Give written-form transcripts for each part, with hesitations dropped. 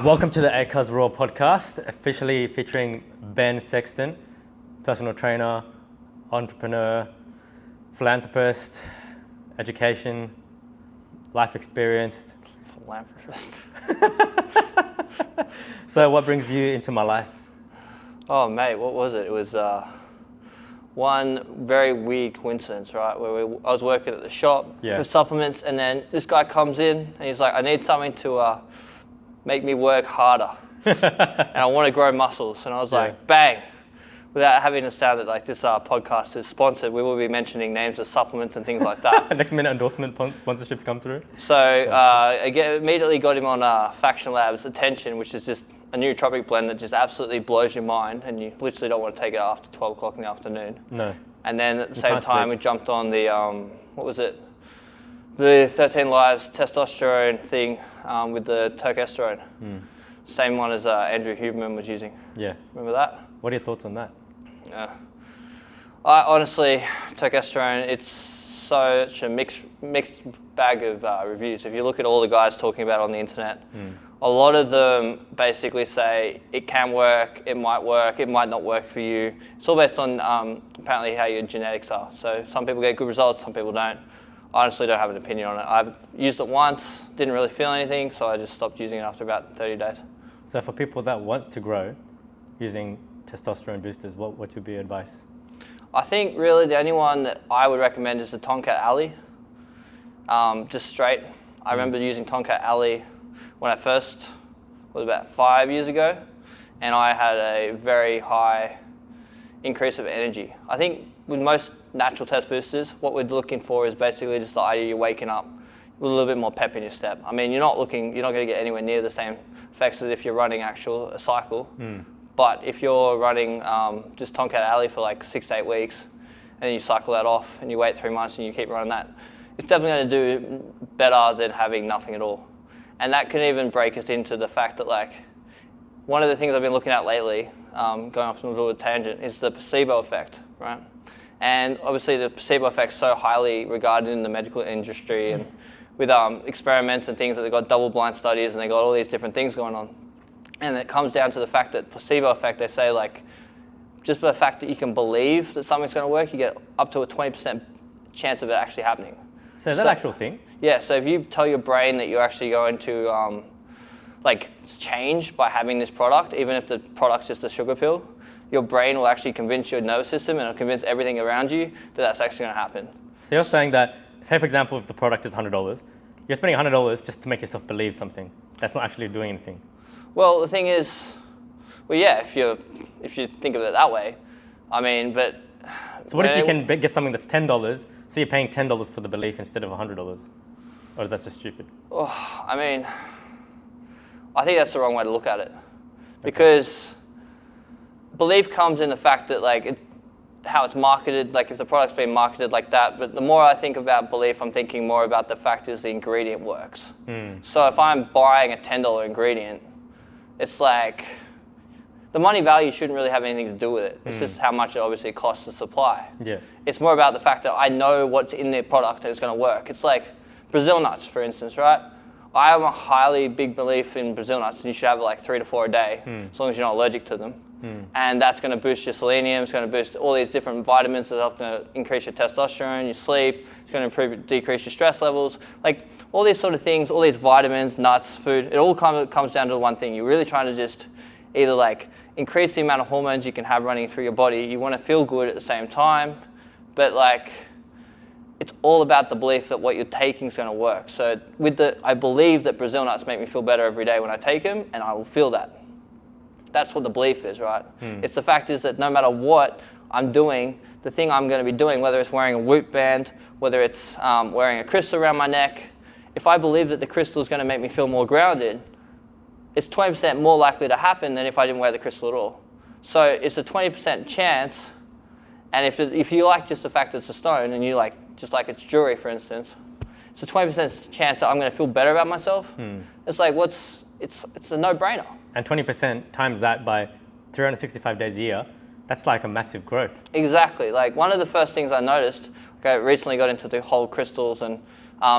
Welcome to the ACAS Raw podcast, officially featuring Ben Sexton, personal trainer, entrepreneur, philanthropist, education, life experience. Philanthropist. So what brings you into my life? Oh, mate, what was it? It was one very weird coincidence, right? Where I was working at the shop for supplements, and then this guy comes in and he's like, I need something to make me work harder. And I want to grow muscles. And I was like, bang. Without having to sound that like this podcast is sponsored, we will be mentioning names of supplements and things like that. Next minute endorsement sponsorships come through. So immediately got him on Faction Labs Attention, which is just a nootropic blend that just absolutely blows your mind, and you literally don't want to take it after 12 o'clock in the afternoon. No. And then at the same time, we jumped on the, the 13 Lives testosterone thing with the terkesterone. Same one as Andrew Huberman was using. Yeah. Remember that? What are your thoughts on that? Honestly, terkesterone, it's such a mixed bag of reviews. If you look at all the guys talking about it on the internet, a lot of them basically say it can work, it might not work for you. It's all based on apparently how your genetics are. So some people get good results, some people don't. I honestly don't have an opinion on it. I've used it once, didn't really feel anything, so I just stopped using it after about 30 days. So for people that want to grow using testosterone boosters, what would be your advice? I think really the only one that I would recommend is the Tonkat Ali. Just straight. I remember using Tonkat Ali when I first was about 5 years ago, and I had a very high increase of energy. I think with most natural test boosters, what we're looking for is basically just the idea you're waking up with a little bit more pep in your step. I mean, you're not going to get anywhere near the same effects as if you're running a cycle. But if you're running just Tonkat Ali for like 6 to 8 weeks, and then you cycle that off and you wait 3 months and you keep running that, it's definitely going to do better than having nothing at all. And that can even break us into the fact that like, one of the things I've been looking at lately, going off on a little tangent, is the placebo effect, right? And obviously the placebo effect is so highly regarded in the medical industry and with experiments and things that they've got double-blind studies and they've got all these different things going on. And it comes down to the fact that placebo effect, they say like, just by the fact that you can believe that something's going to work, you get up to a 20% chance of it actually happening. So is that actual thing? Yeah, so if you tell your brain that you're actually going to change by having this product, even if the product's just a sugar pill, your brain will actually convince your nervous system and it'll convince everything around you that that's actually going to happen. So you're saying that, say for example, if the product is $100, you're spending $100 just to make yourself believe something. That's not actually doing anything. Well, the thing is, if you think of it that way, I mean, but... So what if you can get something that's $10, so you're paying $10 for the belief instead of $100? Or is that just stupid? Oh, I mean, I think that's the wrong way to look at it. Because belief comes in the fact that how it's marketed, like if the product's being marketed like that, but the more I think about belief, I'm thinking more about the fact is the ingredient works. So if I'm buying a $10 ingredient, it's like the money value shouldn't really have anything to do with it. It's just how much it obviously costs to supply. Yeah. It's more about the fact that I know what's in the product and it's going to work. It's like Brazil nuts, for instance, right? I have a highly big belief in Brazil nuts, and you should have like 3 to 4 a day, as long as you're not allergic to them. And that's going to boost your selenium, it's going to boost all these different vitamins that help to increase your testosterone, your sleep, it's going to decrease your stress levels. Like all these sort of things, all these vitamins, nuts, food, it all comes down to one thing. You're really trying to just either like increase the amount of hormones you can have running through your body. You want to feel good at the same time, but like it's all about the belief that what you're taking is going to work. So I believe that Brazil nuts make me feel better every day when I take them, and I will feel that. That's what the belief is, right? It's the fact is that no matter what I'm doing, the thing I'm going to be doing, whether it's wearing a Whoop band, whether it's wearing a crystal around my neck, if I believe that the crystal is going to make me feel more grounded, it's 20% more likely to happen than if I didn't wear the crystal at all. So it's a 20% chance, and if you like just the fact that it's a stone, and you like just like it's jewelry, for instance, it's a 20% chance that I'm going to feel better about myself. It's like it's a no-brainer. And 20% times that by 365 days a year, that's like a massive growth. Exactly. Like one of the first things I noticed, I recently got into the whole crystals and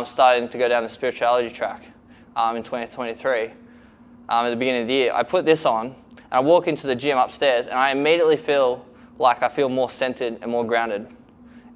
starting to go down the spirituality track in 2023. at the beginning of the year. I put this on, and I walk into the gym upstairs, and I immediately feel like I feel more centered and more grounded.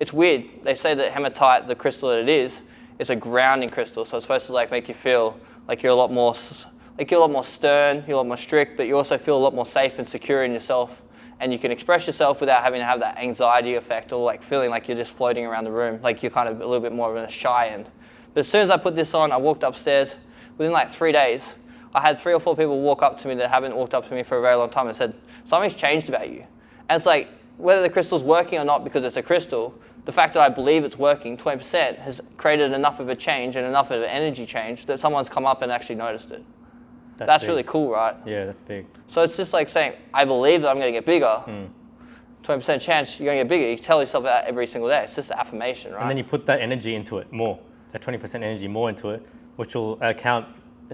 It's weird. They say that hematite, the crystal that it is a grounding crystal. So it's supposed to like make you feel like you're a lot more stern, you're a lot more strict, but you also feel a lot more safe and secure in yourself. And you can express yourself without having to have that anxiety effect or like feeling like you're just floating around the room, like you're kind of a little bit more of a shy end. But as soon as I put this on, I walked upstairs. Within like 3 days, I had 3 or 4 people walk up to me that haven't walked up to me for a very long time and said, something's changed about you. And it's like, whether the crystal's working or not because it's a crystal, the fact that I believe it's working, 20%, has created enough of a change and enough of an energy change that someone's come up and actually noticed it. That's really cool, right? Yeah, that's big. So it's just like saying, I believe that I'm going to get bigger. 20% chance you're going to get bigger. You tell yourself that every single day. It's just affirmation, right? And then you put that energy into it more, that 20% energy more into it, which will account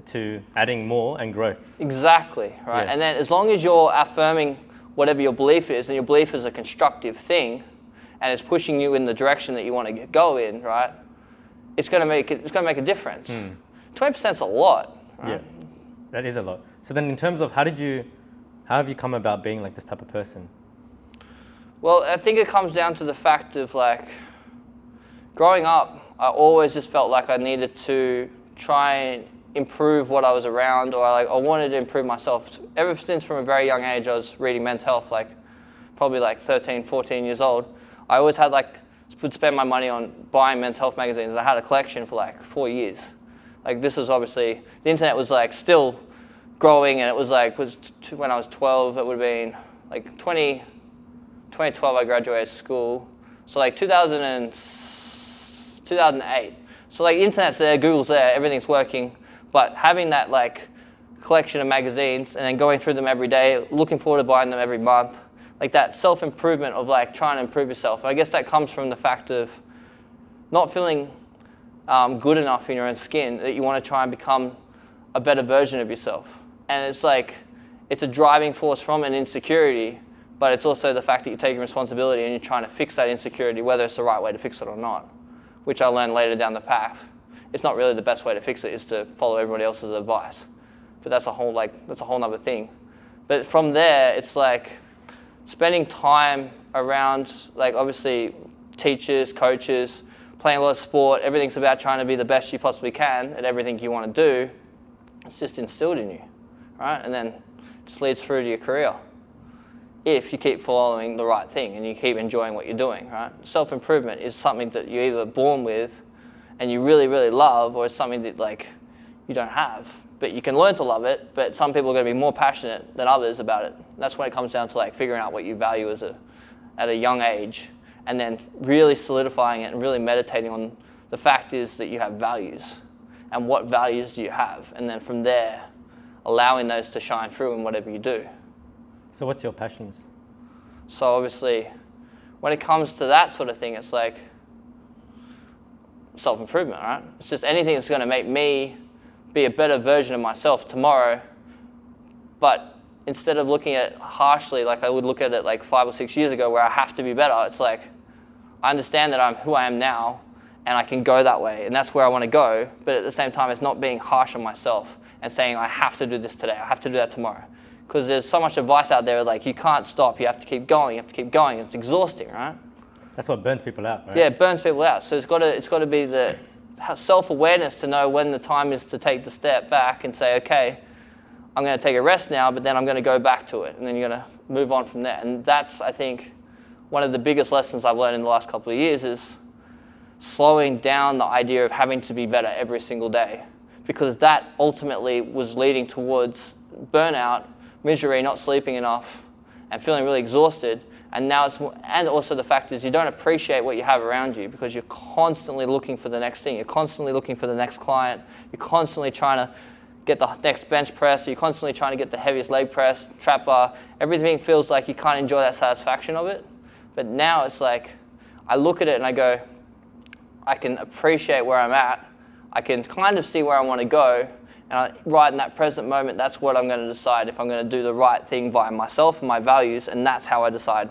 to adding more and growth. Exactly, right? Yeah. And then as long as you're affirming whatever your belief is, and your belief is a constructive thing, and it's pushing you in the direction that you want to go in, right? It's going to make a difference. 20% is a lot, right? Yeah, that is a lot. So then in terms of how have you come about being like this type of person? Well, I think it comes down to the fact of like, growing up, I always just felt like I needed to try and improve what I was around, or I wanted to improve myself. Ever since from a very young age, I was reading Men's Health, like probably like 13, 14 years old. I always had would spend my money on buying Men's Health magazines. I had a collection for like 4 years. Like this was obviously, the internet was like still growing, and it was like, when I was 12, it would have been like 2012 I graduated school. So like 2008. So like the internet's there, Google's there, everything's working. But having that like collection of magazines and then going through them every day, looking forward to buying them every month, like that self-improvement of like trying to improve yourself. I guess that comes from the fact of not feeling good enough in your own skin, that you want to try and become a better version of yourself. And it's like, it's a driving force from an insecurity, but it's also the fact that you're taking responsibility and you're trying to fix that insecurity, whether it's the right way to fix it or not, which I learned later down the path. It's not really the best way to fix it is to follow everybody else's advice. But that's a whole nother thing. But from there, it's like spending time around, like obviously teachers, coaches, playing a lot of sport. Everything's about trying to be the best you possibly can at everything you want to do. It's just instilled in you, right? And then it just leads through to your career. If you keep following the right thing and you keep enjoying what you're doing, right? Self-improvement is something that you're either born with and you really, really love, or it's something that like you don't have. But you can learn to love it, but some people are going to be more passionate than others about it. That's when it comes down to like figuring out what you value at a young age, and then really solidifying it and really meditating on the fact is that you have values, and what values do you have, and then from there, allowing those to shine through in whatever you do. So what's your passions? So obviously, when it comes to that sort of thing, it's like self-improvement, right? It's just anything that's going to make me be a better version of myself tomorrow, but instead of looking at it harshly like I would look at it like 5 or 6 years ago where I have to be better, it's like I understand that I'm who I am now and I can go that way and that's where I want to go, but at the same time it's not being harsh on myself and saying I have to do this today, I have to do that tomorrow. Because there's so much advice out there like you can't stop, you have to keep going, it's exhausting, right? That's what burns people out, right? Yeah, it burns people out. So it's got to be the self-awareness to know when the time is to take the step back and say, okay, I'm going to take a rest now, but then I'm going to go back to it, and then you're going to move on from there. And that's, I think, one of the biggest lessons I've learned in the last couple of years is slowing down the idea of having to be better every single day, because that ultimately was leading towards burnout, misery, not sleeping enough, and feeling really exhausted. And now and also the fact is you don't appreciate what you have around you because you're constantly looking for the next thing. You're constantly looking for the next client. You're constantly trying to get the next bench press. You're constantly trying to get the heaviest leg press, trap bar. Everything feels like you can't enjoy that satisfaction of it. But now it's like I look at it and I go, I can appreciate where I'm at. I can kind of see where I want to go. And right in that present moment, that's what I'm going to decide if I'm going to do the right thing by myself and my values. And that's how I decide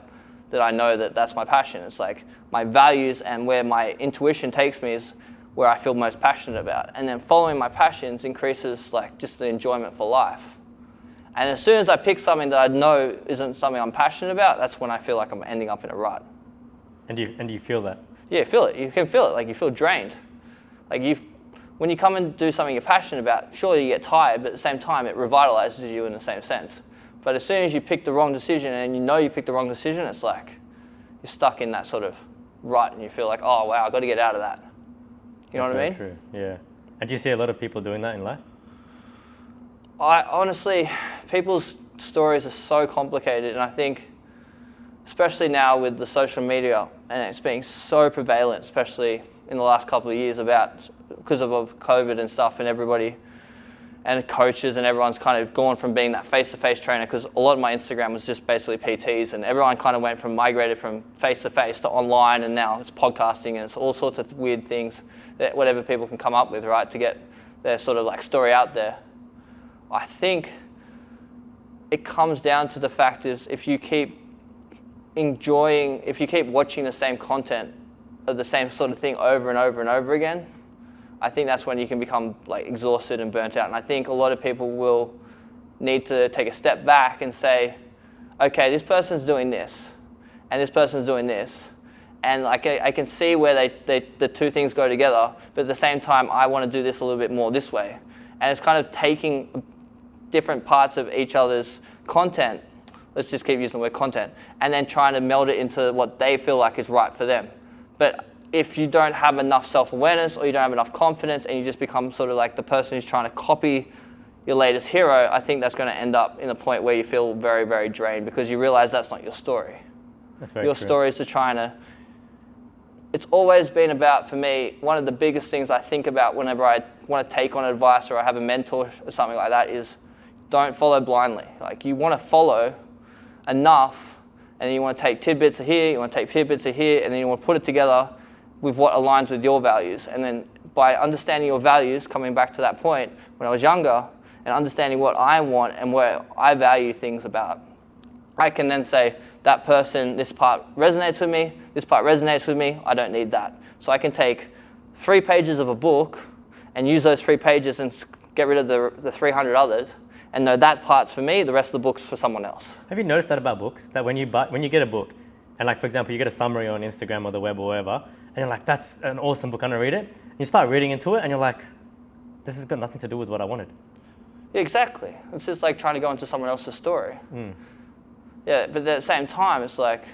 that I know that that's my passion. It's like my values and where my intuition takes me is where I feel most passionate about. And then following my passions increases like just the enjoyment for life. And as soon as I pick something that I know isn't something I'm passionate about, that's when I feel like I'm ending up in a rut. And do you feel that? Yeah, feel it. You can feel it. Like you feel drained. Like when you come and do something you're passionate about, sure you get tired, but at the same time it revitalizes you in the same sense. But as soon as you pick the wrong decision and you know you picked the wrong decision, it's like you're stuck in that sort of rut and you feel like, oh wow, I've got to get out of that. You know what I mean? True. Yeah. And do you see a lot of people doing that in life? I honestly, people's stories are so complicated, and I think, especially now with the social media, and it's being so prevalent, especially in the last couple of years because of COVID and stuff, and everybody and coaches and everyone's kind of gone from being that face-to-face trainer, because a lot of my Instagram was just basically PTs, and everyone kind of migrated from face-to-face to online, and now it's podcasting and it's all sorts of weird things that whatever people can come up with, right, to get their sort of like story out there. I think it comes down to the fact is if you keep watching the same content of the same sort of thing over and over and over again, I think that's when you can become like exhausted and burnt out. And I think a lot of people will need to take a step back and say, okay, this person's doing this and this person's doing this. And like I can see where the two things go together, but at the same time, I want to do this a little bit more this way. And it's kind of taking different parts of each other's content, let's just keep using the word content, and then trying to meld it into what they feel like is right for them. But if you don't have enough self-awareness or you don't have enough confidence and you just become sort of like the person who's trying to copy your latest hero, I think that's going to end up in a point where you feel very, very drained because you realize that's not your story. That's very your true. story is to trying to... It's always been about, for me, one of the biggest things I think about whenever I want to take on advice or I have a mentor or something like that is don't follow blindly. Like you want to follow enough and you want to take tidbits of here, you want to take tidbits of here, and then you want to put it together with what aligns with your values. And then by understanding your values, coming back to that point, when I was younger, and understanding what I want and where I value things about, I can then say, that person, this part resonates with me, this part resonates with me, I don't need that. So I can take 3 pages of a book and use those 3 pages and get rid of the 300 others, and know that part's for me, the rest of the book's for someone else. Have you noticed that about books? That when you get a book, and like for example, you get a summary on Instagram or the web or wherever, and you're like, that's an awesome book, I'm gonna read it. And you start reading into it, and you're like, this has got nothing to do with what I wanted. Yeah, exactly. It's just like trying to go into someone else's story. Yeah, but at the same time, it's like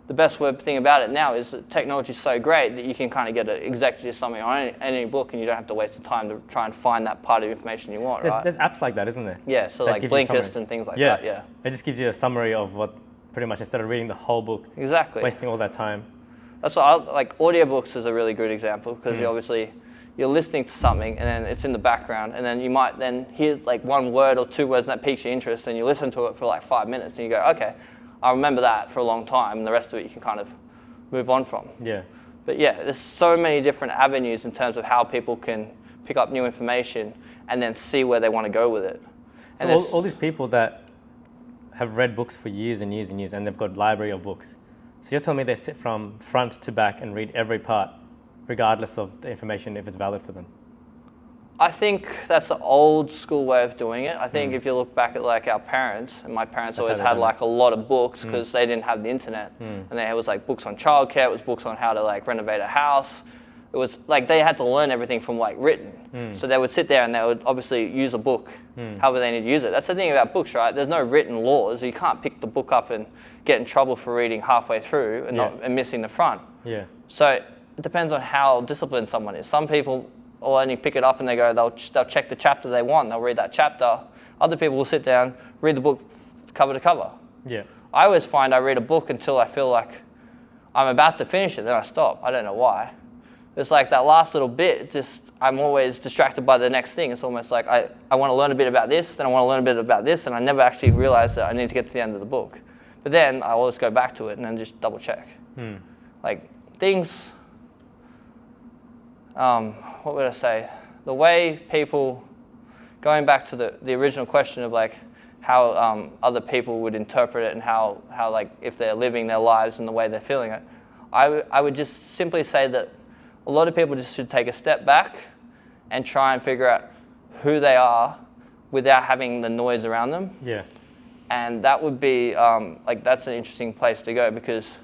the best thing about it now is that technology is so great that you can kind of get an executive summary on any book, and you don't have to waste the time to try and find that part of information you want, right? There's apps like that, isn't there? Yeah, so that like gives you Blinkist and things like that, yeah. It just gives you a summary of what, pretty much, instead of reading the whole book. Exactly. Wasting all that time. That's what like audiobooks is a really good example, because you're listening to something and then it's in the background, and then you might then hear like 1 word or 2 words and that piques your interest, and you listen to it for like 5 minutes and you go, okay, I'll remember that for a long time, and the rest of it you can kind of move on from. Yeah. But yeah, there's so many different avenues in terms of how people can pick up new information and then see where they want to go with it. So And all these people that have read books for years and years and years, and they've got library of books. So you're telling me they sit from front to back and read every part, regardless of the information, if it's valid for them? I think that's the old school way of doing it. I think if you look back at like our parents, and my parents always had like a lot of books because they didn't have the internet, and there was like books on childcare, it was books on how to like renovate a house. It was like they had to learn everything from like written. So they would sit there and they would obviously use a book, however they need to use it. That's the thing about books, right? There's no written laws. You can't pick the book up and get in trouble for reading halfway through and missing the front. Yeah. So it depends on how disciplined someone is. Some people will only pick it up and they'll check the chapter they want, they'll read that chapter. Other people will sit down, read the book cover to cover. Yeah. I always find I read a book until I feel like I'm about to finish it, then I stop. I don't know why. It's like that last little bit, I'm always distracted by the next thing. It's almost like I want to learn a bit about this, then I want to learn a bit about this, and I never actually realize that I need to get to the end of the book. But then I always go back to it and then just double check. Like things, what would I say? The way people, going back to the original question of like how other people would interpret it and how like if they're living their lives and the way they're feeling it, I would just simply say that a lot of people just should take a step back and try and figure out who they are, without having the noise around them. Yeah. And that would be, like, that's an interesting place to go, because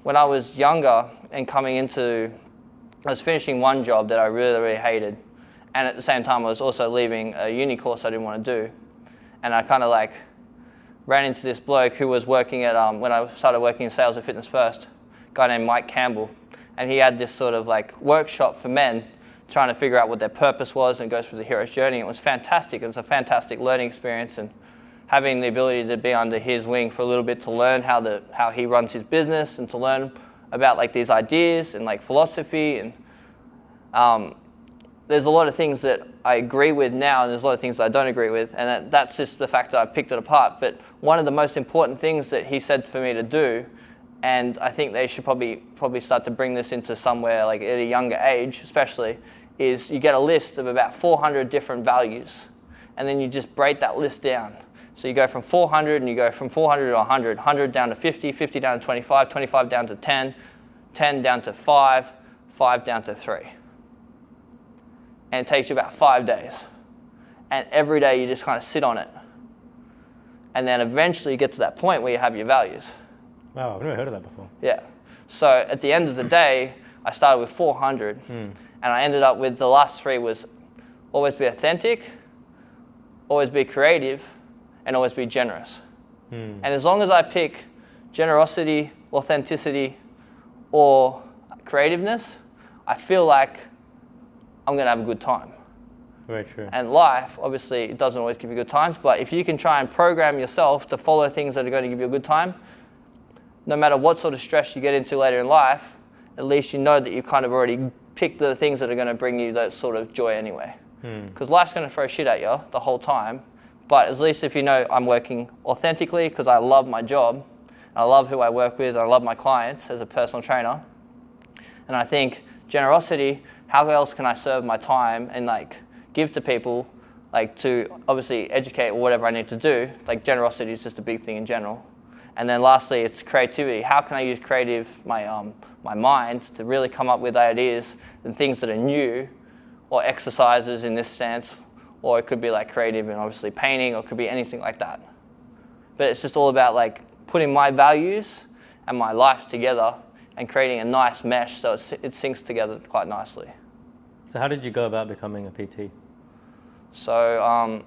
when I was younger and I was finishing one job that I really, really hated. And at the same time, I was also leaving a uni course I didn't want to do. And I kind of like ran into this bloke who was working at, when I started working in sales at Fitness First, a guy named Mike Campbell. And he had this sort of like workshop for men trying to figure out what their purpose was and go through the hero's journey. It was fantastic. It was a fantastic learning experience, and having the ability to be under his wing for a little bit to learn how he runs his business and to learn about like these ideas and like philosophy. And there's a lot of things that I agree with now, and there's a lot of things that I don't agree with, and that's just the fact that I picked it apart. But one of the most important things that he said for me to do, and I think they should probably start to bring this into somewhere like at a younger age especially, is you get a list of about 400 different values, and then you just break that list down. So you go from 400, and you go from 400 to 100, 100 down to 50, 50 down to 25, 25 down to 10, 10 down to 5, 5 down to 3. And it takes you about 5 days. And every day you just kind of sit on it. And then eventually you get to that point where you have your values. Wow, I've never heard of that before. Yeah. So at the end of the day, I started with 400, and I ended up with the last 3 was always be authentic, always be creative, and always be generous. And as long as I pick generosity, authenticity, or creativeness, I feel like I'm going to have a good time. Very true. And life, obviously, it doesn't always give you good times, but if you can try and program yourself to follow things that are going to give you a good time, no matter what sort of stress you get into later in life, at least you know that you kind of already picked the things that are going to bring you that sort of joy anyway. Because life's going to throw shit at you the whole time. But at least if you know I'm working authentically because I love my job, and I love who I work with, and I love my clients as a personal trainer. And I think generosity, how else can I serve my time and like give to people, like to obviously educate or whatever I need to do. Like generosity is just a big thing in general. And then lastly, it's creativity. How can I use my mind to really come up with ideas and things that are new, or exercises in this sense, or it could be like creative and obviously painting, or it could be anything like that. But it's just all about like putting my values and my life together and creating a nice mesh so it syncs together quite nicely. So how did you go about becoming a PT? So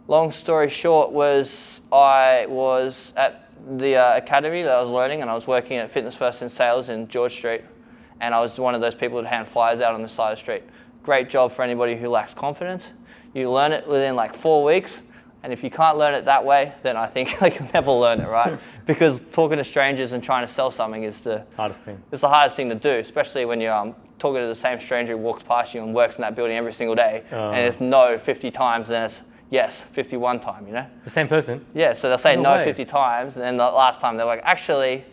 long story short was I was at the academy that I was learning, and I was working at Fitness First in sales in George Street, and I was one of those people that hand flyers out on the side of the street. Great job for anybody who lacks confidence. You learn it within like 4 weeks, and if you can't learn it that way, then I think you'll never learn it, right? Because talking to strangers and trying to sell something is the Hardest thing. It's the hardest thing to do, especially when you're talking to the same stranger who walks past you and works in that building every single day, and it's no 50 times, then it's yes 51 time, you know? The same person? Yeah, so they'll say No no way. 50 times, and then the last time they're like, actually,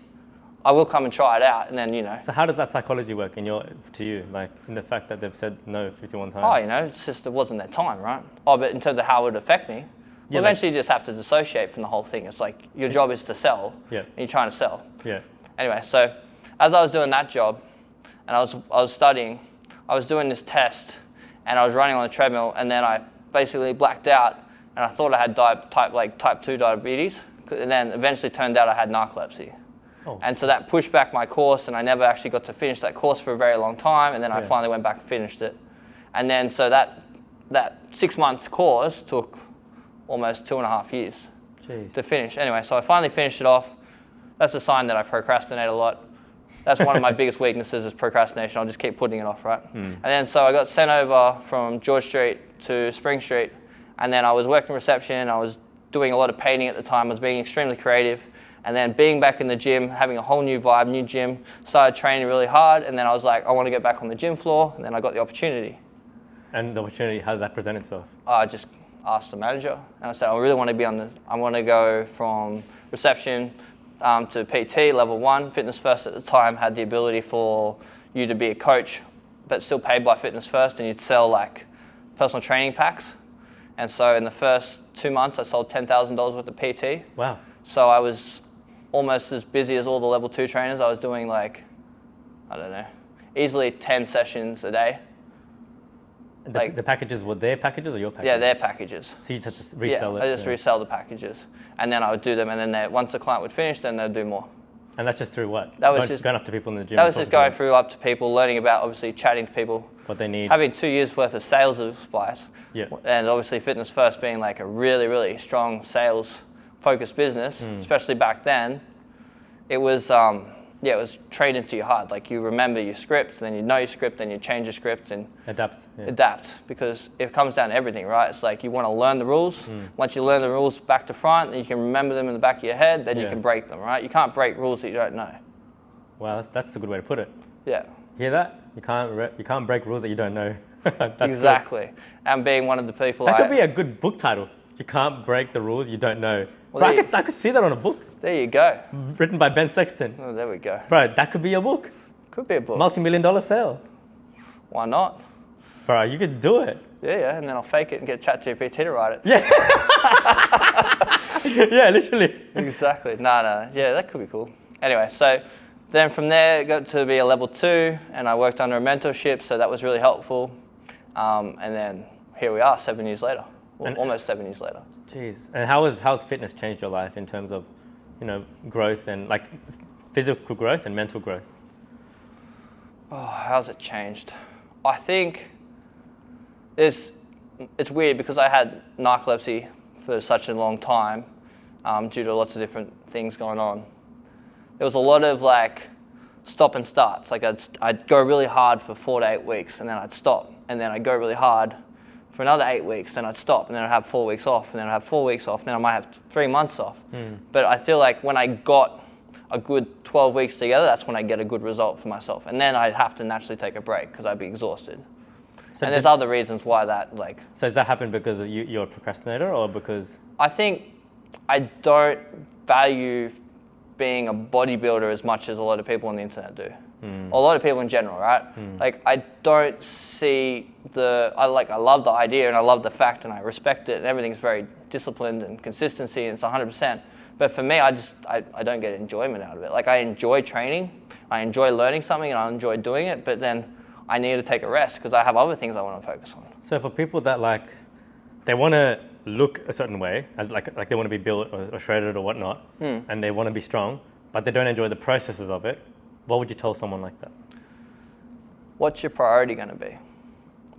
I will come and try it out, and then, you know. So how does that psychology work to you? Like in the fact that they've said no 51 times? Oh, you know, it's just it wasn't their time, right? Oh, but in terms of how it would affect me, Yeah, well, eventually you just have to dissociate from the whole thing. It's like your job is to sell, Yeah. and you're trying to sell. Yeah. Anyway, so as I was doing that job, and I was studying, I was doing this test, and I was running on the treadmill, and then I basically blacked out, and I thought I had type 2 diabetes, and then eventually turned out I had narcolepsy. Oh. And so that pushed back my course, and I never actually got to finish that course for a very long time, and then I finally went back and finished it. And then so that 6-month course took almost 2.5 years to finish. Anyway, so I finally finished it off. That's a sign that I procrastinate a lot. That's one of my biggest weaknesses is procrastination. I'll just keep putting it off, right? And then so I got sent over from George Street to Spring Street, and then I was working reception. I was doing a lot of painting at the time. I was being extremely creative. And then being back in the gym, having a whole new vibe, new gym, started training really hard, and then I was like, I want to get back on the gym floor, and then I got the opportunity. And the opportunity, how did that present itself? I just asked the manager, and I said, I really want to be I want to go from reception to PT, level 1. Fitness First at the time had the ability for you to be a coach, but still paid by Fitness First, and you'd sell like personal training packs. And so in the first 2 months, I sold $10,000 worth of PT. Wow. So I was almost as busy as all the level 2 trainers. I was doing like, I don't know, easily 10 sessions a day. The packages were their packages or your packages? Yeah, their packages. So you just had to resell it? I just resell the packages. And then I would do them, and then once the client would finish, then they'd do more. And that's just through what? That was just going up to people in the gym? That was just going through up to people, learning about, obviously, chatting to people. What they need. Having 2 years worth of sales advice. Yeah. And obviously Fitness First being like a really, really strong sales-focused business, especially back then. It was, it was trained into your heart. Like you remember your script, then you know your script, then you change your script and adapt. Because it comes down to everything, right? It's like you want to learn the rules. Once you learn the rules back to front, and you can remember them in the back of your head, then you can break them, right? You can't break rules that you don't know. Wow, that's a good way to put it. Yeah. Hear that? You can't break rules that you don't know. Exactly. Good. And being one of the people that could be a good book title. You can't break the rules you don't know. Well, bro, I could see that on a book. There you go. Written by Ben Sexton. Oh, there we go. Bro, that could be a book. Could be a book. Multi-million-dollar sale. Why not? Bro, you could do it. Yeah, and then I'll fake it and get ChatGPT to write it. Yeah. Yeah, literally. Exactly. No. Yeah, that could be cool. Anyway, so then from there, I got to be a level 2, and I worked under a mentorship, so that was really helpful. And then here we are 7 years later, almost 7 years later. Jeez. And how's fitness changed your life in terms of, growth and like physical growth and mental growth? Oh, how's it changed? I think it's weird because I had narcolepsy for such a long time due to lots of different things going on. There was a lot of like stop and starts. Like I'd go really hard for 4 to 8 weeks, and then I'd stop, and then I'd go really hard for another 8 weeks, then I'd stop, and then I'd have 4 weeks off, and then I'd have 4 weeks off, and then I might have 3 months off. But I feel like when I got a good 12 weeks together, that's when I get a good result for myself. And then I'd have to naturally take a break because I'd be exhausted. So and there's other reasons why that, like... So does that happen because you're a procrastinator, or because... I think I don't value being a bodybuilder as much as a lot of people on the internet do. Or a lot of people in general, right? Like I don't see I love the idea and I love the fact and I respect it and everything's very disciplined and consistency and it's 100%. But for me, I don't get enjoyment out of it. Like I enjoy training, I enjoy learning something and I enjoy doing it, but then I need to take a rest because I have other things I want to focus on. So for people that they want to look a certain way, as like they want to be built or shredded or whatnot, and they want to be strong, but they don't enjoy the processes of it, what would you tell someone like that? What's your priority going to be?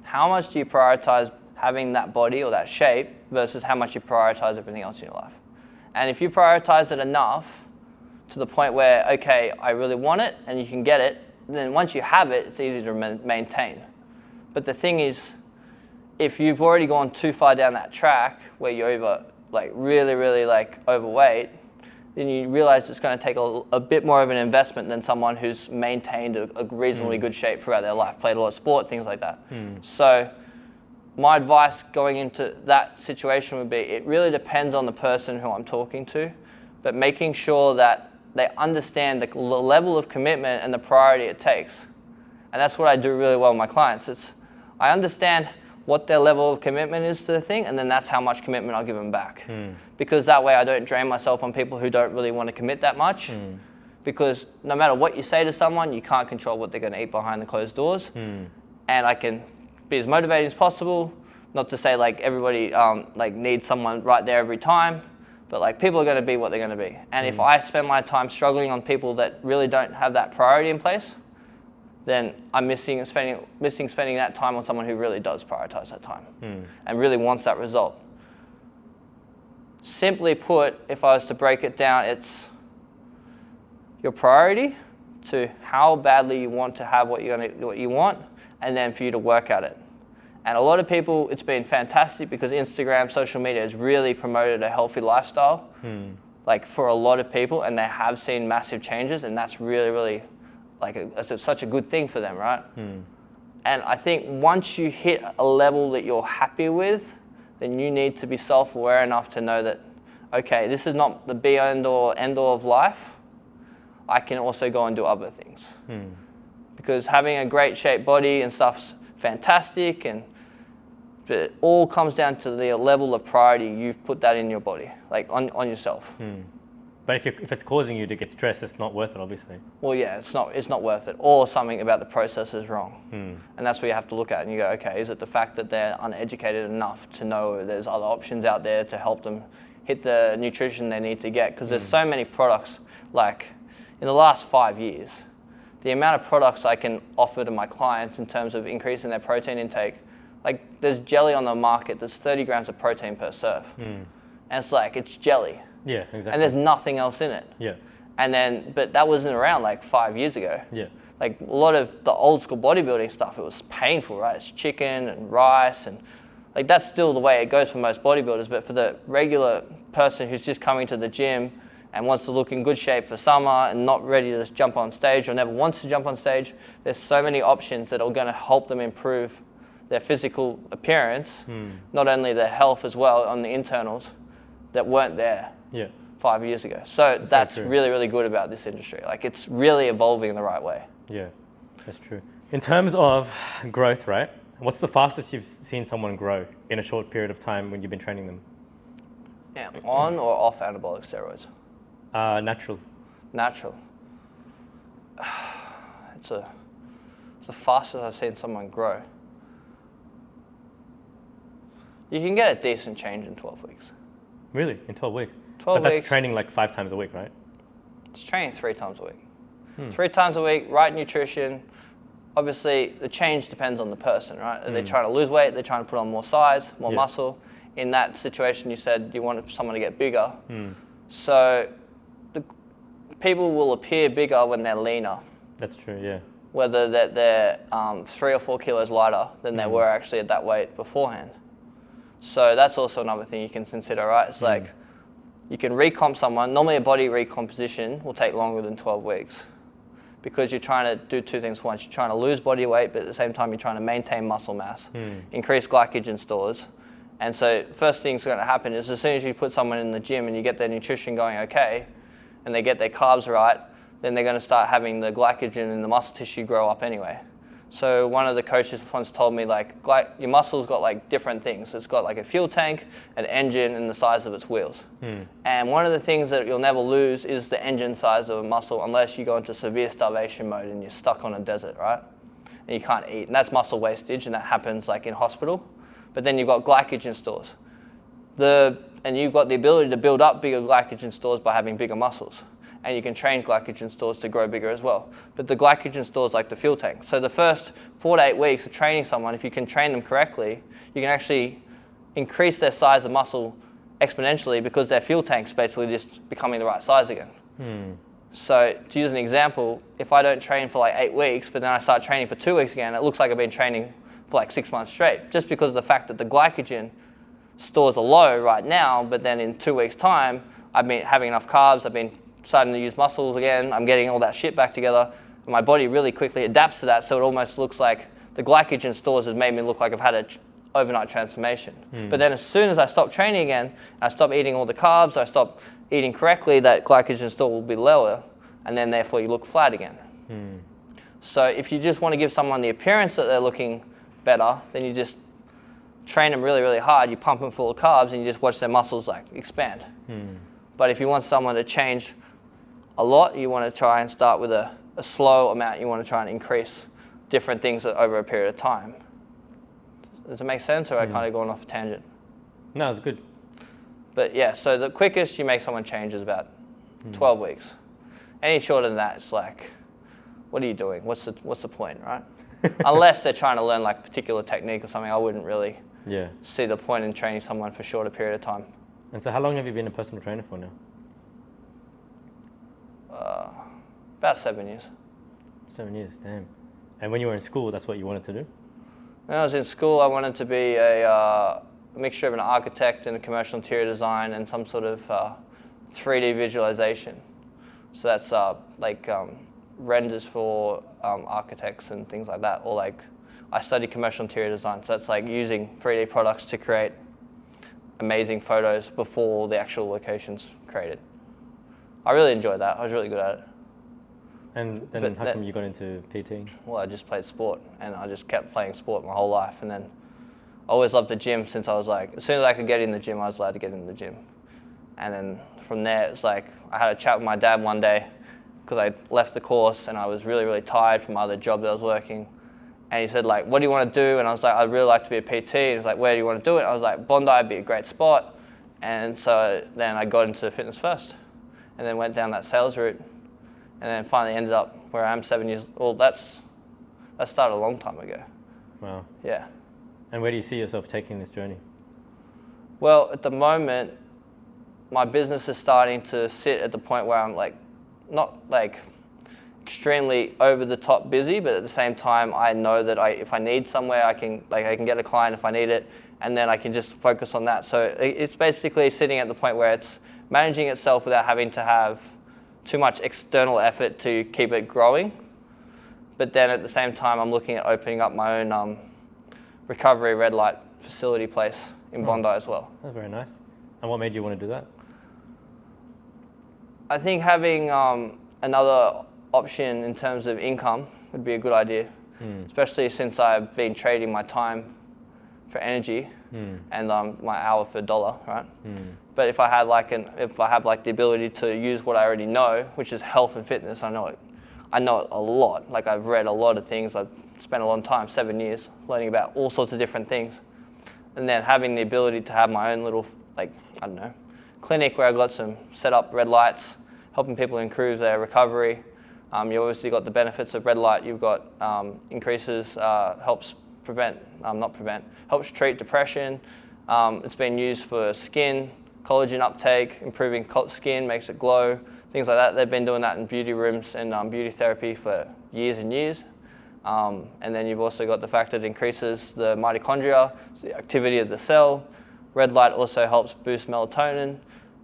How much do you prioritize having that body or that shape versus how much you prioritize everything else in your life? And if you prioritize it enough to the point where, okay, I really want it and you can get it, then once you have it, it's easy to maintain. But the thing is, if you've already gone too far down that track where you're really overweight, then you realize it's going to take a bit more of an investment than someone who's maintained a reasonably good shape throughout their life, played a lot of sport, things like that. So my advice going into that situation would be, it really depends on the person who I'm talking to, but making sure that they understand the level of commitment and the priority it takes. And that's what I do really well with my clients. I understand what their level of commitment is to the thing, and then that's how much commitment I'll give them back. Because that way I don't drain myself on people who don't really want to commit that much. Because no matter what you say to someone, you can't control what they're going to eat behind the closed doors. And I can be as motivating as possible, not to say like everybody needs someone right there every time, but like people are going to be what they're going to be. And if I spend my time struggling on people that really don't have that priority in place, then I'm missing spending that time on someone who really does prioritize that time and really wants that result. Simply put, if I was to break it down, it's your priority to how badly you want to have what you want, and then for you to work at it. And a lot of people, it's been fantastic because Instagram, social media has really promoted a healthy lifestyle, like for a lot of people, and they have seen massive changes, and that's really, really it's such a good thing for them, right? And I think once you hit a level that you're happy with, then you need to be self-aware enough to know that, okay, this is not the be end all of life. I can also go and do other things. Because having a great shaped body and stuff's fantastic, but it all comes down to the level of priority you've put that in your body, like on yourself. But if it's causing you to get stressed, it's not worth it, obviously. Well, yeah, it's not worth it. Or something about the process is wrong. And that's what you have to look at and you go, okay, is it the fact that they're uneducated enough to know there's other options out there to help them hit the nutrition they need to get? Because there's so many products, like in the last 5 years, the amount of products I can offer to my clients in terms of increasing their protein intake, like there's jelly on the market that's 30 grams of protein per serve. And it's like, it's jelly. Yeah, exactly. And there's nothing else in it. Yeah. And then, but that wasn't around like 5 years ago. Yeah. Like a lot of the old school bodybuilding stuff, it was painful, right? It's chicken and rice and like that's still the way it goes for most bodybuilders. But for the regular person who's just coming to the gym and wants to look in good shape for summer and not ready to just jump on stage or never wants to jump on stage, there's so many options that are going to help them improve their physical appearance, not only their health as well on the internals that weren't there 5 years ago. So that's really, really good about this industry. Like it's really evolving in the right way. Yeah, that's true. In terms of growth, right? What's the fastest you've seen someone grow in a short period of time when you've been training them? Yeah, on or off anabolic steroids? Natural. Natural. It's the fastest I've seen someone grow. You can get a decent change in 12 weeks. Really? In 12 weeks? 12 but weeks. That's training like 5 times a week, right? It's training 3 times a week. 3 times a week, right nutrition. Obviously, the change depends on the person, right? Are they trying to lose weight? They're trying to put on more size, more muscle. In that situation, you said you wanted someone to get bigger. So people will appear bigger when they're leaner. That's true, yeah. Whether they're 3 or 4 kilos lighter than they were actually at that weight beforehand. So that's also another thing you can consider, right? It's like you can recomp someone. Normally a body recomposition will take longer than 12 weeks because you're trying to do 2 things at once. You're trying to lose body weight, but at the same time you're trying to maintain muscle mass, increase glycogen stores. And so first thing's going to happen is as soon as you put someone in the gym and you get their nutrition going okay, and they get their carbs right, then they're going to start having the glycogen in the muscle tissue grow up anyway. So one of the coaches once told me like your muscle's got like different things. It's got like a fuel tank, an engine, and the size of its wheels. And one of the things that you'll never lose is the engine size of a muscle unless you go into severe starvation mode and you're stuck on a desert, right? And you can't eat. And that's muscle wastage, and that happens like in hospital. But then you've got glycogen stores. And you've got the ability to build up bigger glycogen stores by having bigger muscles. And you can train glycogen stores to grow bigger as well. But the glycogen store is like the fuel tank. So the first 4 to 8 weeks of training someone, if you can train them correctly, you can actually increase their size of muscle exponentially because their fuel tank's basically just becoming the right size again. So to use an example, if I don't train for like 8 weeks, but then I start training for 2 weeks again, it looks like I've been training for like 6 months straight, just because of the fact that the glycogen stores are low right now, but then in 2 weeks' time, I've been having enough carbs, I've been starting to use muscles again, I'm getting all that shit back together, and my body really quickly adapts to that, so it almost looks like the glycogen stores has made me look like I've had an overnight transformation. But then as soon as I stop training again, I stop eating all the carbs, I stop eating correctly, that glycogen store will be lower, and then therefore you look flat again. So if you just want to give someone the appearance that they're looking better, then you just train them really, really hard, you pump them full of carbs, and you just watch their muscles like expand. But if you want someone to change a lot, you want to try and start with a slow amount. You want to try and increase different things over a period of time. Does it make sense, or I kind of going off a tangent? No, it's good. But yeah, so the quickest you make someone change is about 12 weeks. Any shorter than that, it's like, what are you doing? What's the point, right? Unless they're trying to learn like a particular technique or something, I wouldn't really see the point in training someone for a shorter period of time. And so how long have you been a personal trainer for now? About 7 years. 7 years, damn. And when you were in school, that's what you wanted to do? When I was in school, I wanted to be a mixture of an architect and a commercial interior design and some sort of 3D visualization. So that's renders for architects and things like that. Or like, I studied commercial interior design, so that's like using 3D products to create amazing photos before the actual location's created. I really enjoyed that. I was really good at it. And then how come you got into PT? Well, I just played sport, and I just kept playing sport my whole life. And then I always loved the gym since I was like, as soon as I could get in the gym, I was allowed to get in the gym. And then from there, it's like I had a chat with my dad one day because I left the course and I was really, really tired from other job that I was working. And he said, like, what do you want to do? And I was like, I'd really like to be a PT. And he was like, where do you want to do it? I was like, Bondi would be a great spot. And so then I got into Fitness First and then went down that sales route and then finally ended up where I am 7 years old. That started a long time ago. Wow. Yeah. And where do you see yourself taking this journey? Well, at the moment, my business is starting to sit at the point where I'm like, not like extremely over the top busy, but at the same time, I know that if I need somewhere, I can get a client if I need it, and then I can just focus on that. So it's basically sitting at the point where it's managing itself without having to have too much external effort to keep it growing. But then at the same time, I'm looking at opening up my own recovery red light facility place in Bondi as well. That's very nice. And what made you want to do that? I think having another option in terms of income would be a good idea, especially since I've been trading my time for energy and my hour for $1, right? But if I had the ability to use what I already know, which is health and fitness, I know it a lot. Like I've read a lot of things. I've spent a long time, 7 years, learning about all sorts of different things, and then having the ability to have my own little clinic where I got some set up red lights, helping people improve their recovery. You obviously got the benefits of red light. You've got increases, helps treat depression. It's been used for skin, collagen uptake, improving skin, makes it glow, things like that. They've been doing that in beauty rooms and beauty therapy for years and years. And then you've also got the fact that it increases the mitochondria, the activity of the cell. Red light also helps boost melatonin.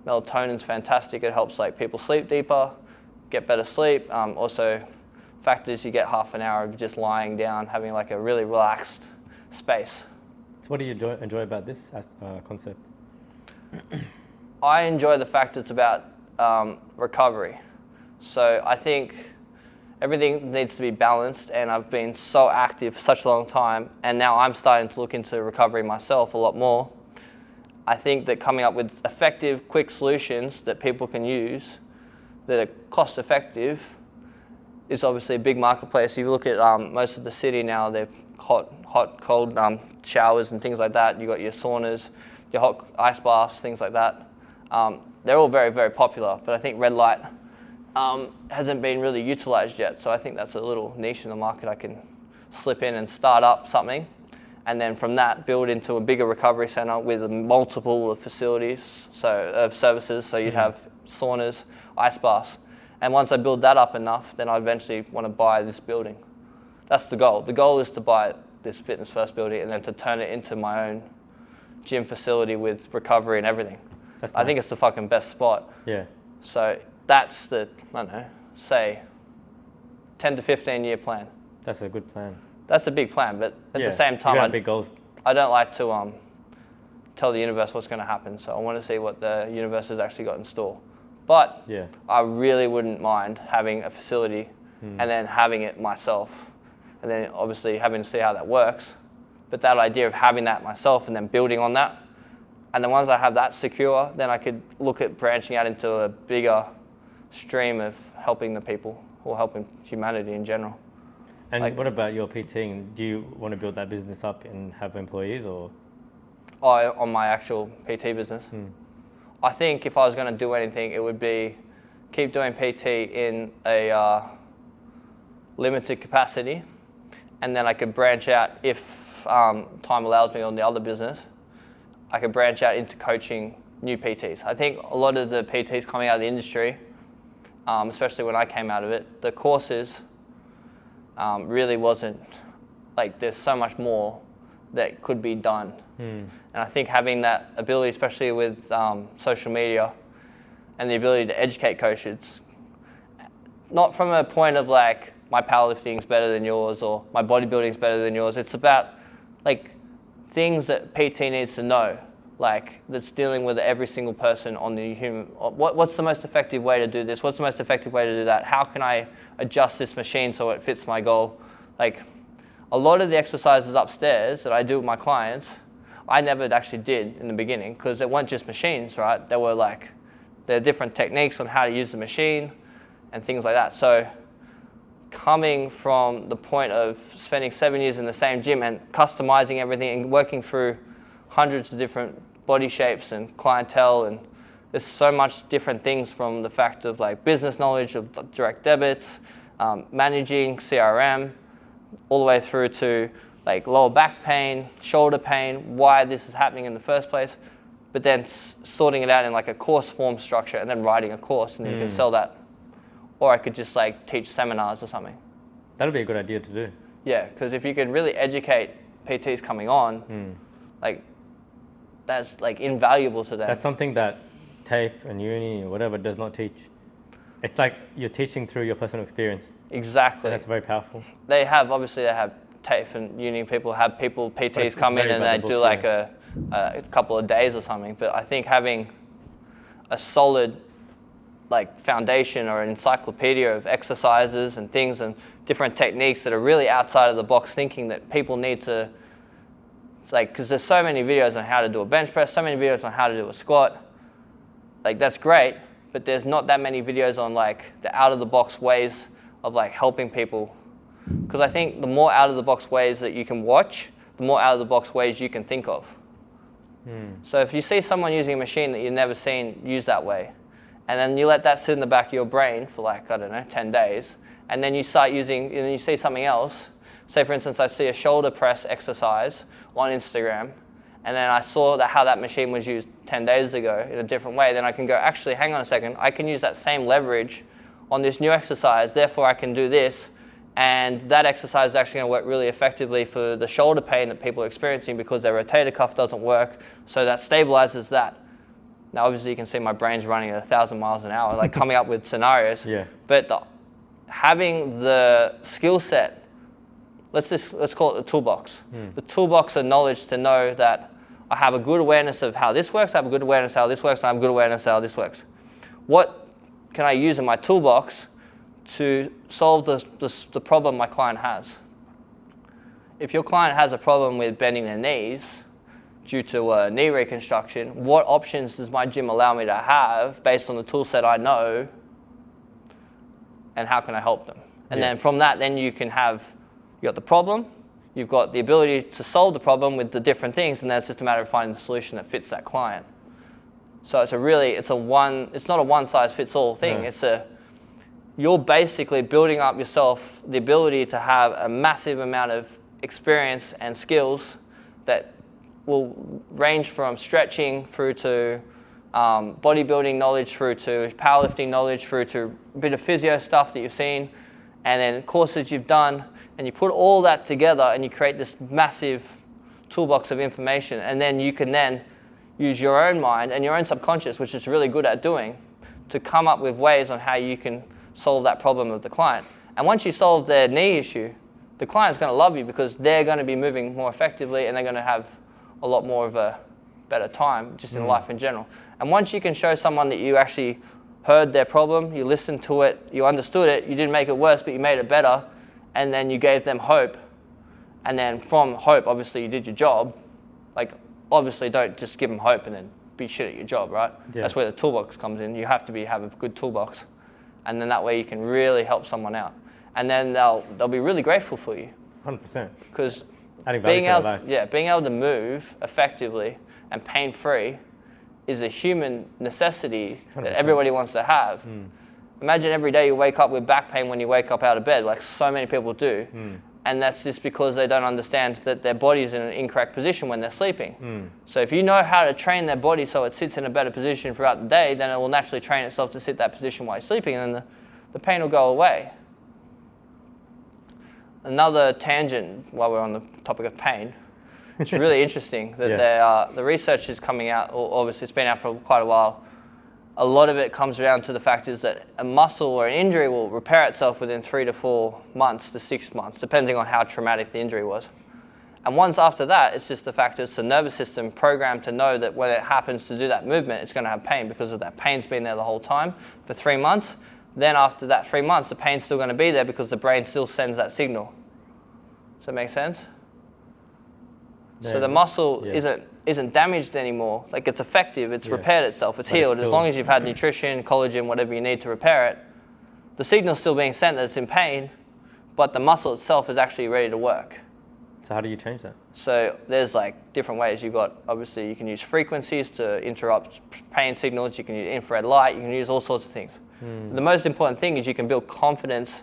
Melatonin's fantastic. It helps people sleep deeper, get better sleep. Also, the fact is you get half an hour of just lying down, having a really relaxed space. So what do you enjoy about this concept? I enjoy the fact it's about recovery. So I think everything needs to be balanced, and I've been so active for such a long time, and now I'm starting to look into recovery myself a lot more. I think that coming up with effective, quick solutions that people can use that are cost effective is obviously a big marketplace. If you look at most of the city now, they've hot, cold showers and things like that. You've got your saunas, your hot ice baths, things like that. They're all very, very popular, but I think red light hasn't been really utilized yet. So I think that's a little niche in the market I can slip in and start up something. And then from that, build into a bigger recovery center with multiple facilities, of services. So you'd have saunas, ice baths. And once I build that up enough, then I eventually want to buy this building. That's the goal. The goal is to buy this Fitness First building and then to turn it into my own gym facility with recovery and everything. That's I nice. think it's the fucking best spot. Yeah. So that's the, say 10 to 15 year plan. That's a good plan. That's a big plan, but at the same You time, got big goals. I don't like to tell the universe what's going to happen. So I want to see what the universe has actually got in store. But I really wouldn't mind having a facility and then having it myself, and then obviously having to see how that works. But that idea of having that myself and then building on that, and then once I have that secure, then I could look at branching out into a bigger stream of helping the people or helping humanity in general. And what about your PTing? Do you want to build that business up and have employees, or? On my actual PT business? I think if I was going to do anything, it would be keep doing PT in a limited capacity, and then I could branch out if time allows me on the other business. I could branch out into coaching new PTs. I think a lot of the PTs coming out of the industry, especially when I came out of it, the courses really wasn't, there's so much more that could be done. And I think having that ability, especially with social media and the ability to educate coaches, not from a point of my powerlifting's better than yours or my bodybuilding's better than yours. It's about things that PT needs to know, that's dealing with every single person on the human. What's the most effective way to do this? What's the most effective way to do that? How can I adjust this machine so it fits my goal? A lot of the exercises upstairs that I do with my clients, I never actually did in the beginning because it weren't just machines, right? They were there are different techniques on how to use the machine and things like that. So coming from the point of spending 7 years in the same gym and customizing everything and working through hundreds of different body shapes and clientele, and there's so much different things, from the fact of like business knowledge of direct debits, managing CRM, all the way through to like lower back pain, shoulder pain, why this is happening in the first place, but then sorting it out in like a course form structure and then writing a course, and you can sell that. Or I could just like teach seminars or something. That'd be a good idea to do. Yeah, because if you could really educate PTs coming on, like that's like invaluable to them. That's something that TAFE and uni or whatever does not teach. It's like you're teaching through your personal experience. Exactly. And that's very powerful. They have TAFE and uni people have PTs come in and they do like a couple of days or something. But I think having a solid like foundation or an encyclopedia of exercises and things and different techniques that are really outside of the box thinking that people need to, it's like, because there's so many videos on how to do a bench press, so many videos on how to do a squat. Like that's great, but there's not that many videos on like the out of the box ways of like helping people. Because I think the more out of the box ways that you can watch, the more out of the box ways you can think of. So if you see someone using a machine that you've never seen used that way, and then you let that sit in the back of your brain for like, I don't know, 10 days, and then you start using, and then you see something else. Say for instance, I see a shoulder press exercise on Instagram, and then I saw how that machine was used 10 days ago in a different way, then I can go, actually, hang on a second, I can use that same leverage on this new exercise, therefore I can do this, and that exercise is actually going to work really effectively for the shoulder pain that people are experiencing because their rotator cuff doesn't work, so that stabilizes that. Now, obviously, you can see my brain's running at 1,000 miles an hour, like coming up with scenarios. Yeah. But having the skill set, let's call it the toolbox. The toolbox of knowledge to know that I have a good awareness of how this works, I have a good awareness of how this works, and I have a good awareness of how this works. What can I use in my toolbox to solve the problem my client has? If your client has a problem with bending their knees due to a knee reconstruction, what options does my gym allow me to have based on the tool set I know, and how can I help them? And then from that, then you got the problem, you've got the ability to solve the problem with the different things, and then it's just a matter of finding the solution that fits that client. So it's not a one-size-fits-all thing. No. You're basically building up yourself the ability to have a massive amount of experience and skills that will range from stretching through to bodybuilding knowledge, through to powerlifting knowledge, through to a bit of physio stuff that you've seen, and then courses you've done, and you put all that together and you create this massive toolbox of information, and then you can then use your own mind and your own subconscious, which is really good at doing, to come up with ways on how you can solve that problem of the client. And once you solve their knee issue, the client's going to love you because they're going to be moving more effectively and they're going to have a lot more of a better time just in life in general. And once you can show someone that you actually heard their problem, you listened to it, you understood it, you didn't make it worse, but you made it better, and then you gave them hope, and then from hope, obviously you did your job. Like, obviously don't just give them hope and then be shit at your job, right? Yeah. That's where the toolbox comes in. You have to have a good toolbox, and then that way you can really help someone out. And then they'll be really grateful for you. 100%. Because being able to move effectively and pain-free is a human necessity 100%. that everybody wants to have. Imagine every day you wake up with back pain when you wake up out of bed, like so many people do. And that's just because they don't understand that their body is in an incorrect position when they're sleeping. So if you know how to train their body so it sits in a better position throughout the day, then it will naturally train itself to sit that position while you're sleeping, and then the pain will go away. Another tangent while we're on the topic of pain, it's really interesting that the research is coming out, or obviously it's been out for quite a while. A lot of it comes down to the fact is that a muscle or an injury will repair itself within 3 to 4 months to 6 months, depending on how traumatic the injury was. And once after that, it's just the fact that it's the nervous system programmed to know that when it happens to do that movement, it's going to have pain because of that pain's been there the whole time for 3 months. Then after that 3 months, the pain's still going to be there because the brain still sends that signal. Does that make sense? So the muscle isn't damaged anymore. Like it's effective, it's repaired itself, it's healed. As long as you've had nutrition, collagen, whatever you need to repair it, the signal's still being sent that it's in pain, but the muscle itself is actually ready to work. So how do you change that? So there's like different ways. You've got, obviously you can use frequencies to interrupt pain signals, you can use infrared light, you can use all sorts of things. The most important thing is you can build confidence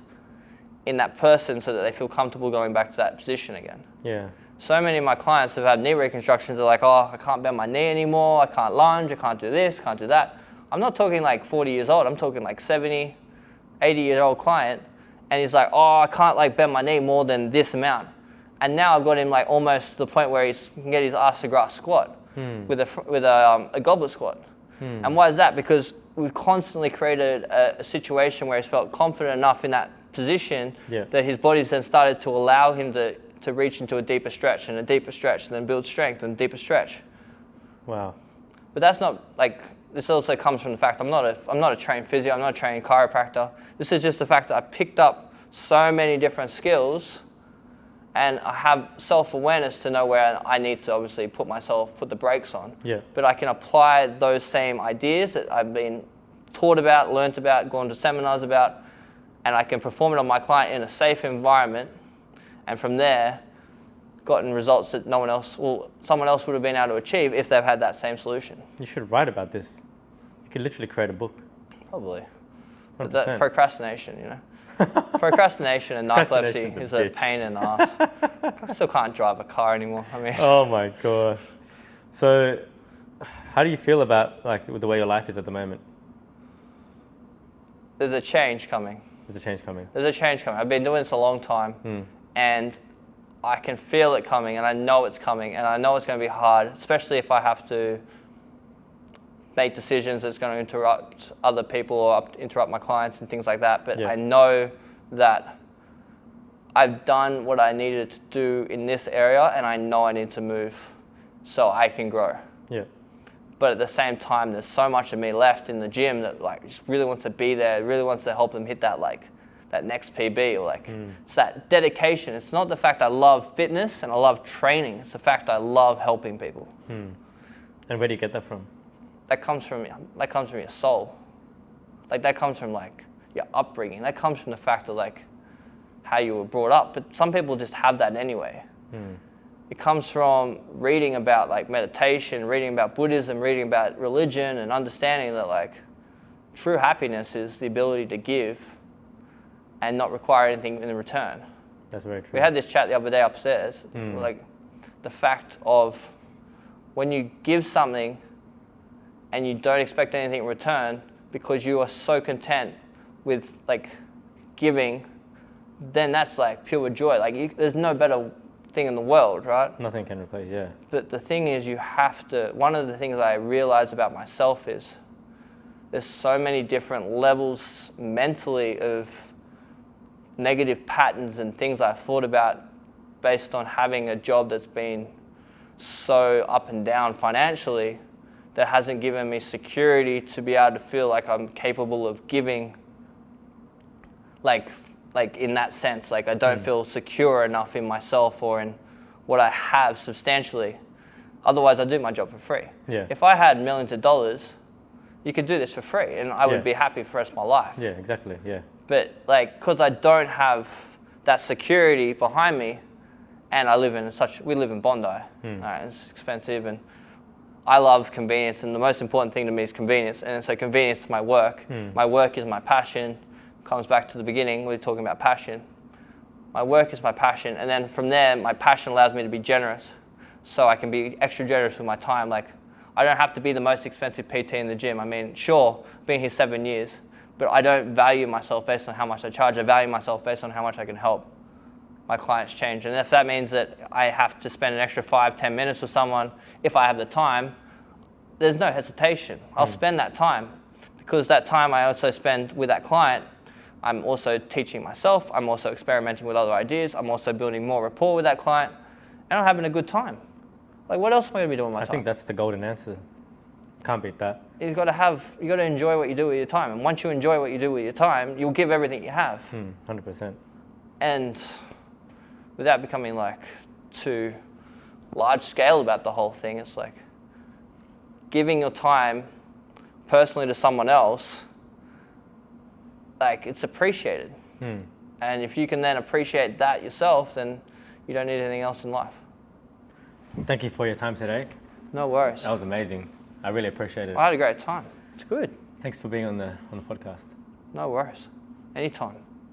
in that person so that they feel comfortable going back to that position again. Yeah. So many of my clients have had knee reconstructions. They're like, oh, I can't bend my knee anymore. I can't lunge. I can't do this, can't do that. I'm not talking like 40 years old. I'm talking like 70, 80-year-old client. And he's like, oh, I can't like bend my knee more than this amount. And now I've got him like almost to the point where he can get his ass to grass squat with a goblet squat. And why is that? Because we've constantly created a situation where he's felt confident enough in that position that his body's then started to allow him to reach into a deeper stretch and a deeper stretch and then build strength and deeper stretch. Wow. But that's not like, this also comes from the fact I'm not a trained physio, I'm not a trained chiropractor. This is just the fact that I picked up so many different skills and I have self-awareness to know where I need to obviously put the brakes on. Yeah. But I can apply those same ideas that I've been taught about, learnt about, gone to seminars about, and I can perform it on my client in a safe environment. And from there, gotten results that someone else would have been able to achieve if they've had that same solution. You should write about this. You could literally create a book. Probably. 100%. But that procrastination, you know. Procrastination and narcolepsy is a pain in the ass. I still can't drive a car anymore. I mean. Oh my gosh. So, how do you feel about like the way your life is at the moment? There's a change coming. There's a change coming. There's a change coming. I've been doing this a long time. And I can feel it coming, and I know it's coming, and I know it's going to be hard, especially if I have to make decisions that's going to interrupt other people or interrupt my clients and things like that. But I know that I've done what I needed to do in this area, and I know I need to move so I can grow. Yeah. But at the same time, there's so much of me left in the gym that like just really wants to be there, really wants to help them hit that that next PB or it's that dedication. It's not the fact I love fitness and I love training. It's the fact I love helping people. And where do you get that from? That comes from your soul. Like that comes from like your upbringing. That comes from the fact of like how you were brought up. But some people just have that anyway. It comes from reading about like meditation, reading about Buddhism, reading about religion, and understanding that like true happiness is the ability to give and not require anything in return. That's very true. We had this chat the other day upstairs, like the fact of when you give something and you don't expect anything in return because you are so content with like giving, then that's like pure joy. Like there's no better thing in the world, right? Nothing can replace, yeah. But the thing is you have to, one of the things I realize about myself is there's so many different levels mentally of negative patterns and things I've thought about based on having a job that's been so up and down financially that hasn't given me security to be able to feel like I'm capable of giving like in that sense. Like I don't feel secure enough in myself or in what I have substantially. Otherwise I do my job for free. Yeah. If I had millions of dollars, you could do this for free and I would be happy for the rest of my life. Yeah, exactly, yeah. But like, because I don't have that security behind me, and we live in Bondi, it's expensive, and I love convenience, and the most important thing to me is convenience, and so convenience is my work. My work is my passion. Comes back to the beginning, we were talking about passion. My work is my passion, and then from there, my passion allows me to be generous, so I can be extra generous with my time. Like, I don't have to be the most expensive PT in the gym. I mean, sure, I've been here 7 years, but I don't value myself based on how much I charge. I value myself based on how much I can help my clients change. And if that means that I have to spend an extra 5-10 minutes with someone, if I have the time, there's no hesitation. I'll spend that time because that time I also spend with that client, I'm also teaching myself, I'm also experimenting with other ideas, I'm also building more rapport with that client, and I'm having a good time. Like, what else am I going to be doing with my time? I think that's the golden answer. Can't beat that. You got to enjoy what you do with your time. And once you enjoy what you do with your time, you'll give everything you have. 100%. And without becoming like too large scale about the whole thing. It's like giving your time personally to someone else, like it's appreciated. And if you can then appreciate that yourself, then you don't need anything else in life. Thank you for your time today. No worries. That was amazing. I really appreciate it. I had a great time. It's good. Thanks for being on the podcast. No worries. Anytime.